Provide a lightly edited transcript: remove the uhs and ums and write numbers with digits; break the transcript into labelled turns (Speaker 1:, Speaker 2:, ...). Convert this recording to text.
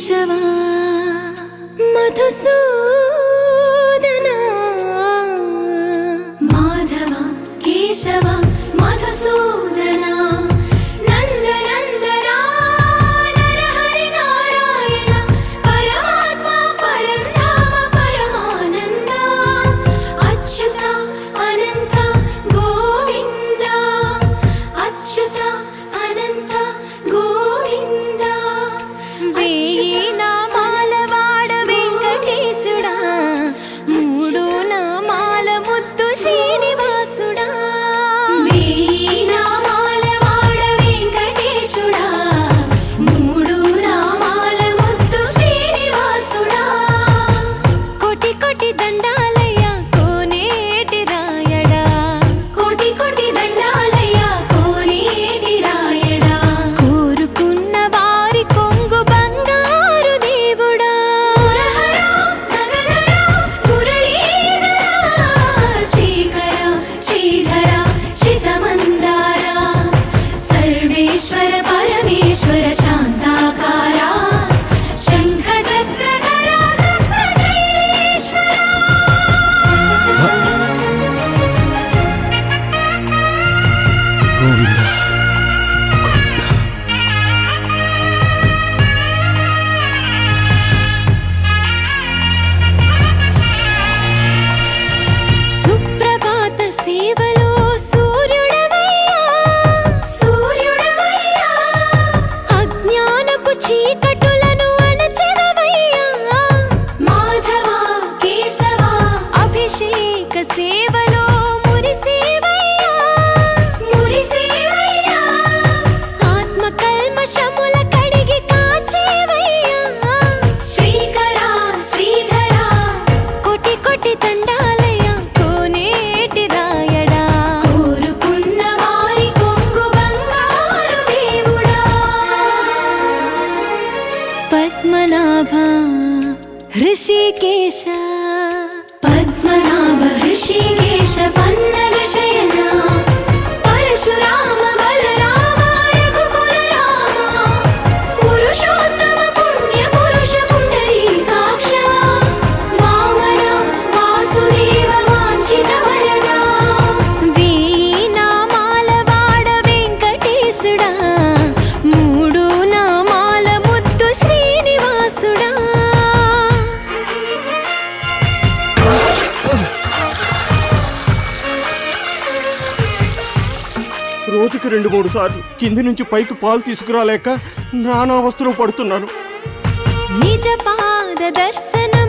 Speaker 1: కేశవా మధుసూదనా మాధవ కేశవ మధుసూదనా నందనందనా నరహరి నారాయణ పరమాత్మ పరంధామ పరమానంద అచ్యుత అనంత గోవింద అచ్యుత అనంత గోవింద వేయి నామాల వాడ వెంకటేశుడా మూడు నామాల ముద్దు శ్రీనివాసుడా వేయి నామాల వాడ వెంకటేశుడా మూడు నామాల ముద్దు శ్రీనివాసుడా కోటి కోటి దండాలయ్య కోనేటి రాయడా కోటి కోటి దండాలయ్య కోనేటి రాయడా కోరుకున్న వారి కొంగు బంగారు దేవుడా మురహరా నగధరా మురళీధరా శ్రీకర శ్రీధర శ్రితమందార సర్వేశ్వర పరమేశ్వర శాంతాకార శంఖ చక్రధర సర్వశైలేశ్వర
Speaker 2: గోవింద
Speaker 1: సుప్రభాత సేవలో సూర్యుడవయ్యా సూర్యుడవయ్యా అజ్ఞానపు చీకటులను అణచెదవయ్యా మాధవ కేశవ అభిషేక సేవలో మురిసేవయ్యా మురిసేవయ్యా ఆత్మ కల్మషముల కడిగి కాచేవయ్యా శ్రీకర శ్రీధర కోటి కోటి దండాలయ్య కోనేటి రాయడా కోరుకున్న వారి కొంగు బంగారు దేవుడా పద్మనాభ హృషికేశ పద్మనాభ హృషికేశ పన్నగ శయన పరశురామ బలరామ రఘుకుల రామ పురుషోత్తమ పుణ్య పురుష పుండరీకాక్ష వామన వాసుదేవ వాంఛిత వరదా వేయి నామాల వాడ వెంకటేశుడా మూడు నామాల ముద్దు శ్రీనివాసుడా
Speaker 2: రోజుకి 2-3 సార్లు కింది నుంచి పైకి పాలు తీసుకురాలేక నానా అవస్థలు పడుతున్నాను.
Speaker 1: నిజ పాద దర్శనం